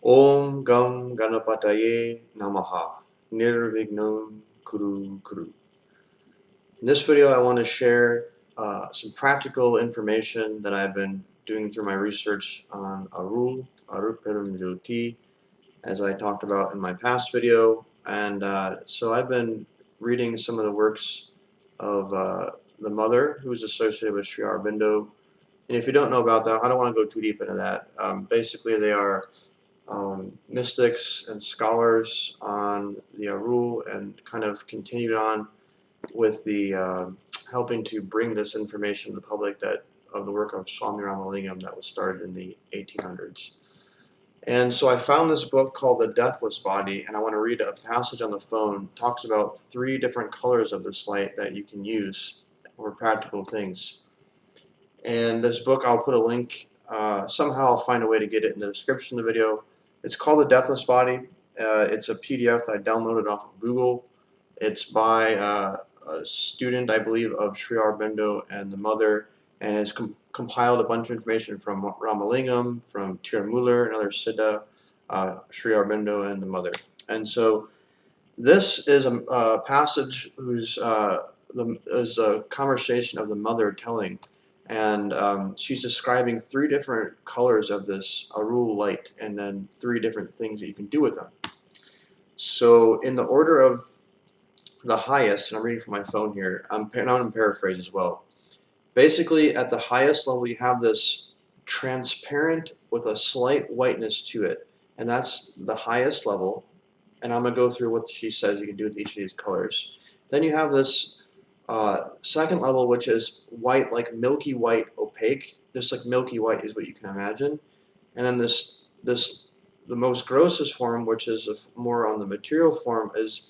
Om Gam Ganapataye Namaha. Nirvignam Kuru Kuru. In this video, I want to share some practical information that I've been doing through my research on Arul, Aruperum Jyoti, as I talked about in my past video. And so I've been reading some of the works of the mother who's associated with Sri Aurobindo. And if you don't know about that, I don't want to go too deep into that. Basically, they are mystics and scholars on the Arul, and kind of continued on with the helping to bring this information to the public that of the work of Swami Ramalingam that was started in the 1800s. And so I found this book called The Deathless Body, and I want to read a passage on the phone. It talks about 3 different colors of this light that you can use for practical things. And this book, I'll put a link, somehow I'll find a way to get it in the description of the video. It's called The Deathless Body. It's a PDF that I downloaded off of Google. It's by a student, I believe, of Sri Aurobindo and the mother, and has compiled a bunch of information from Ramalingam, from Tirumular, another Siddha, Sri Aurobindo, and the mother. And so this is a passage whose is a conversation of the mother telling, and she's describing 3 different colors of this Arul light, and then 3 different things that you can do with them. So in the order of the highest, and I'm reading from my phone here, I'm going to paraphrase as well. Basically, at the highest level, you have this transparent with a slight whiteness to it, and that's the highest level. And I'm going to go through what she says you can do with each of these colors. Then you have this second level, which is white, like milky white, opaque, just like milky white is what you can imagine. And then the most grossest form, which is more on the material form, is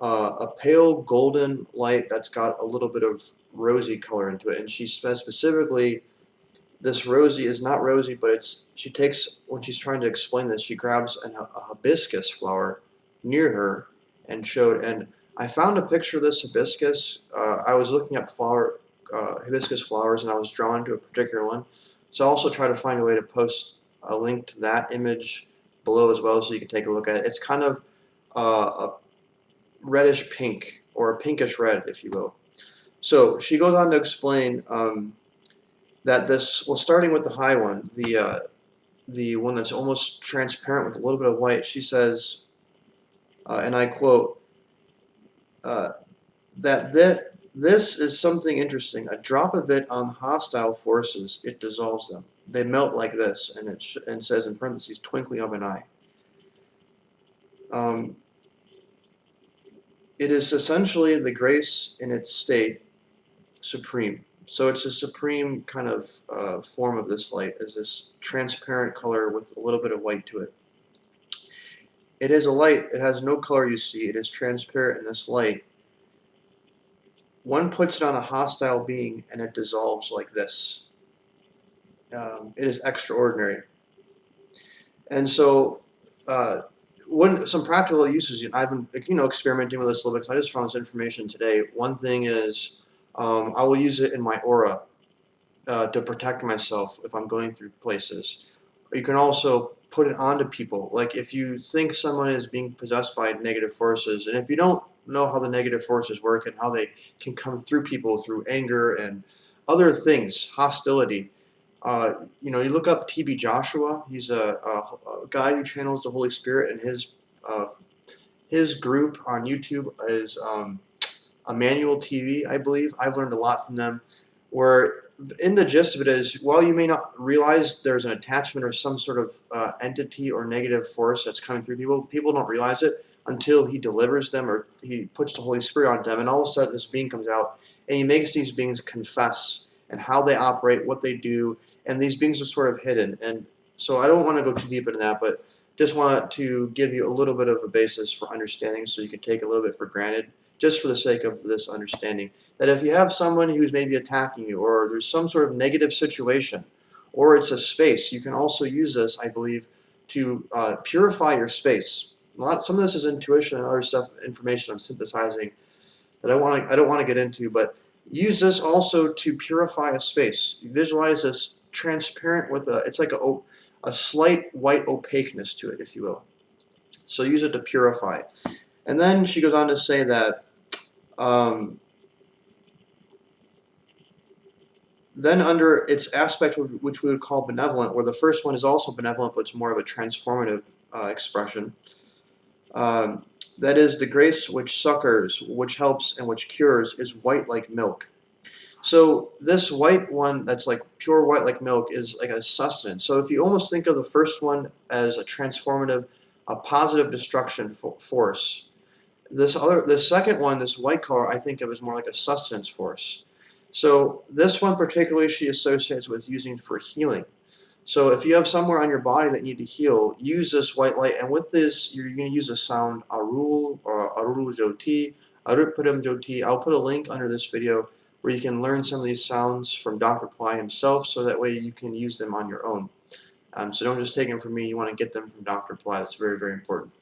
a pale golden light that's got a little bit of rosy color into it. And she says specifically, this rosy is not rosy, but she takes, when she's trying to explain this, she grabs a hibiscus flower near her and showed, and I found a picture of this hibiscus. I was looking up hibiscus flowers, and I was drawn to a particular one. So I also try to find a way to post a link to that image below as well, so you can take a look at it. It's kind of a reddish pink, or a pinkish red, if you will. So she goes on to explain that this, well, starting with the high one, the one that's almost transparent with a little bit of white, she says, and I quote, that this is something interesting. A drop of it on hostile forces, it dissolves them. They melt like this, and it says in parentheses, twinkling of an eye. It is essentially the grace in its state supreme. So it's a supreme kind of form of this light, is this transparent color with a little bit of white to it. It is a light, it has no color you see, it is transparent in this light. One puts it on a hostile being and it dissolves like this. It is extraordinary. And so some practical uses, I've been experimenting with this a little bit, because I just found this information today. One thing is I will use it in my aura to protect myself if I'm going through places. You can also put it onto people. Like if you think someone is being possessed by negative forces, and if you don't know how the negative forces work and how they can come through people through anger and other things, hostility, you look up T.B. Joshua. He's a guy who channels the Holy Spirit, and his group on YouTube is Emmanuel TV, I believe. I've learned a lot from them, where in the gist of it is, while you may not realize there's an attachment or some sort of entity or negative force that's coming through people don't realize it until he delivers them, or he puts the Holy Spirit on them, and all of a sudden this being comes out, and he makes these beings confess and how they operate, what they do, and these beings are sort of hidden. And so I don't want to go too deep into that, but just want to give you a little bit of a basis for understanding, so you can take a little bit for granted, just for the sake of this understanding, that if you have someone who's maybe attacking you, or there's some sort of negative situation, or it's a space, you can also use this, I believe, to purify your space. Some of this is intuition and other stuff, information I'm synthesizing that I don't want to get into, but use this also to purify a space. You visualize this transparent with it's like a slight white opaqueness to it, if you will. So use it to purify. And then she goes on to say that then under its aspect, which we would call benevolent, where the first one is also benevolent, but it's more of a transformative expression. That is, the grace which succors, which helps, and which cures is white like milk. So this white one that's like pure white like milk is like a sustenance. So if you almost think of the first one as a transformative, a positive destruction force, this second one, this white color, I think of as more like a sustenance force. So this one particularly she associates with using for healing. So if you have somewhere on your body that you need to heal, use this white light. And with this, you're going to use the sound Arul or Arul Jyoti, Arutpadam Jyoti. I'll put a link under this video where you can learn some of these sounds from Dr. Pillai himself, so that way you can use them on your own. So don't just take them from me. You want to get them from Dr. Pillai. That's very, very important.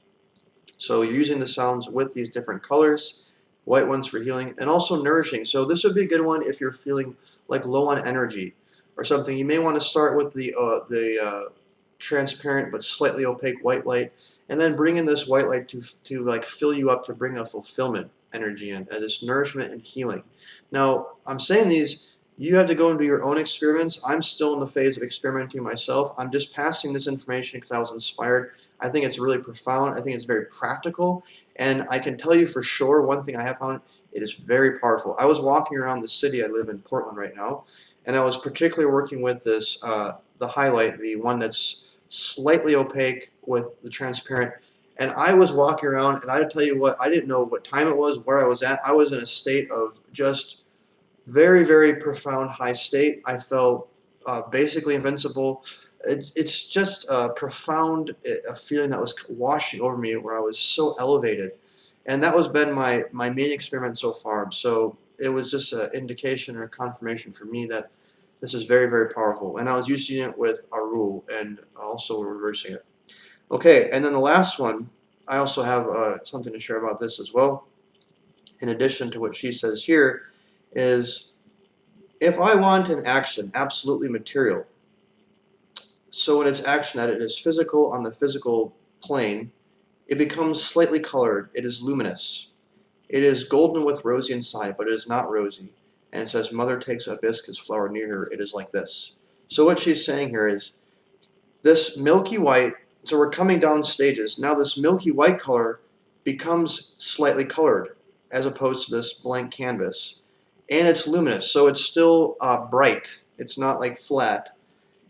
So you're using the sounds with these different colors, white ones for healing, and also nourishing. So this would be a good one if you're feeling like low on energy or something. You may want to start with the transparent but slightly opaque white light, and then bring in this white light to like fill you up, to bring a fulfillment energy in, this nourishment and healing. Now, I'm saying these, you have to go and do your own experiments. I'm still in the phase of experimenting myself. I'm just passing this information because I was inspired. I think it's really profound. I think it's very practical. And I can tell you for sure, one thing I have found, it is very powerful. I was walking around the city. I live in Portland right now. And I was particularly working with this, the highlight, the one that's slightly opaque with the transparent. And I was walking around, and I tell you what, I didn't know what time it was, where I was at. I was in a state of just very, very profound high state. I felt basically invincible. It's just a profound a feeling that was washing over me, where I was so elevated. And that was been my main experiment so far. So it was just an indication or confirmation for me that this is very, very powerful. And I was using it with Arul and also reversing it. Okay, and then the last one, I also have something to share about this as well. In addition to what she says here, is if I want an action absolutely material, so in its action that it is physical on the physical plane, it becomes slightly colored. It is luminous. It is golden with rosy inside, but it is not rosy. And it says, Mother takes a hibiscus flower near her. It is like this. So what she's saying here is this milky white, so we're coming down stages. Now this milky white color becomes slightly colored as opposed to this blank canvas. And it's luminous, so it's still bright. It's not like flat.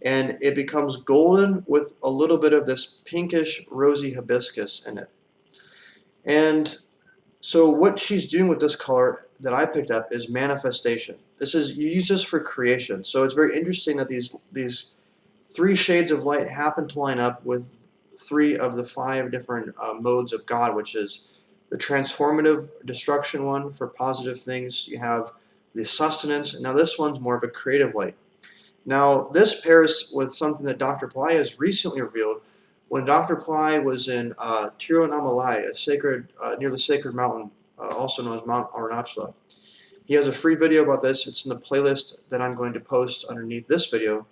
And it becomes golden with a little bit of this pinkish rosy hibiscus in it. And so what she's doing with this color that I picked up is manifestation. This is, you use this for creation. So it's very interesting that these three shades of light happen to line up with three of the five different modes of God, which is the transformative destruction one for positive things. You have the sustenance, and now this one's more of a creative light. Now this pairs with something that Dr. Pillai has recently revealed. When Dr. Pillai was in Tiruvannamalai, a sacred near the sacred mountain, also known as Mount Arunachala, he has a free video about this. It's in the playlist that I'm going to post underneath this video.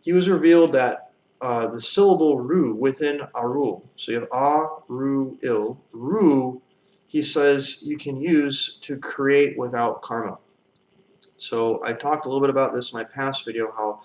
He was revealed that the syllable Ru within Arul, so you have A-Ru-Il, Ru, he says you can use to create without karma. So I talked a little bit about this in my past video, how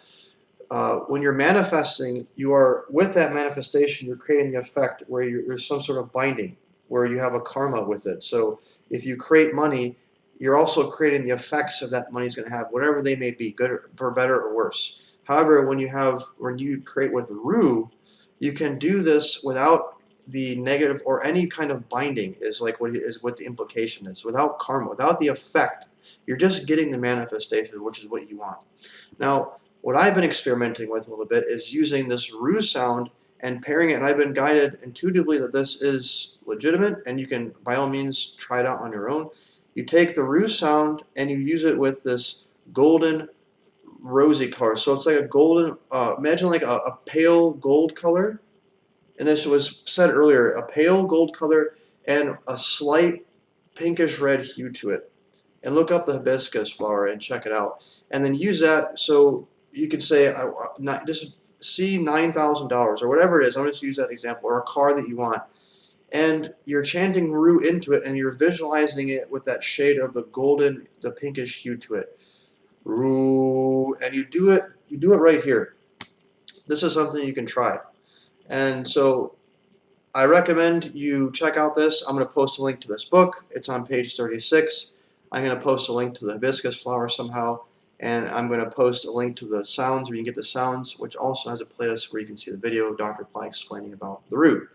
when you're manifesting, you are, with that manifestation, you're creating the effect where there's some sort of binding, where you have a karma with it. So if you create money, you're also creating the effects of that money is going to have, whatever they may be, good or better or worse. However, when you create with Ru, you can do this without the negative or any kind of binding, is like what the implication is, without karma, without the effect. You're just getting the manifestation, which is what you want. Now, what I've been experimenting with a little bit is using this Ru sound and pairing it, and I've been guided intuitively that this is legitimate, and you can, by all means, try it out on your own. You take the Ru sound and you use it with this golden rosy color. So it's like a golden, imagine like a pale gold color, and this was said earlier, a pale gold color and a slight pinkish red hue to it. And look up the hibiscus flower and check it out. And then use that, so you could say, just see $9,000 or whatever it is. I'm just use that example, or a car that you want, and you're chanting Ru into it, and you're visualizing it with that shade of the golden, the pinkish hue to it. Ru, and you do it right here. This is something you can try. And so I recommend you check out this. I'm going to post a link to this book. It's on page 36. I'm going to post a link to the hibiscus flower somehow, and I'm going to post a link to the sounds where you can get the sounds, which also has a playlist where you can see the video of Dr. Ply explaining about the root.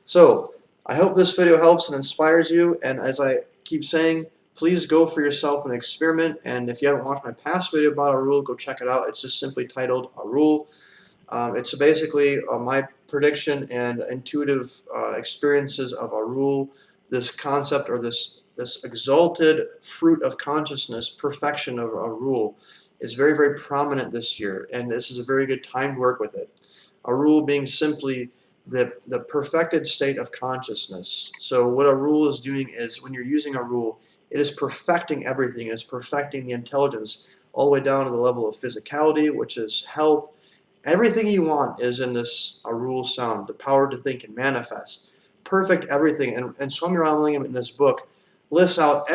So I hope this video helps and inspires you, and as I keep saying, please go for yourself and experiment. And if you haven't watched my past video about Arul, go check it out. It's just simply titled Arul. It's basically my prediction and intuitive experiences of Arul, this concept, or this exalted fruit of consciousness, perfection of Arul, is very, very prominent this year, and this is a very good time to work with it. Arul being simply the perfected state of consciousness. So what Arul is doing is, when you're using Arul, it is perfecting everything. It is perfecting the intelligence all the way down to the level of physicality, which is health. Everything you want is in this Arul sound, the power to think and manifest. Perfect everything. And Swami Ramalingam in this book lists out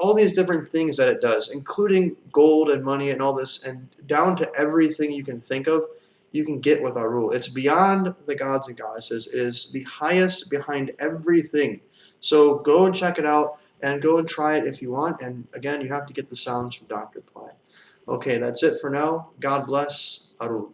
all these different things that it does, including gold and money and all this, and down to everything you can think of, you can get with Arul. It's beyond the gods and goddesses. It is the highest behind everything. So go and check it out, and go and try it if you want. And again, you have to get the sounds from Dr. Ply. Okay, that's it for now. God bless. Arul.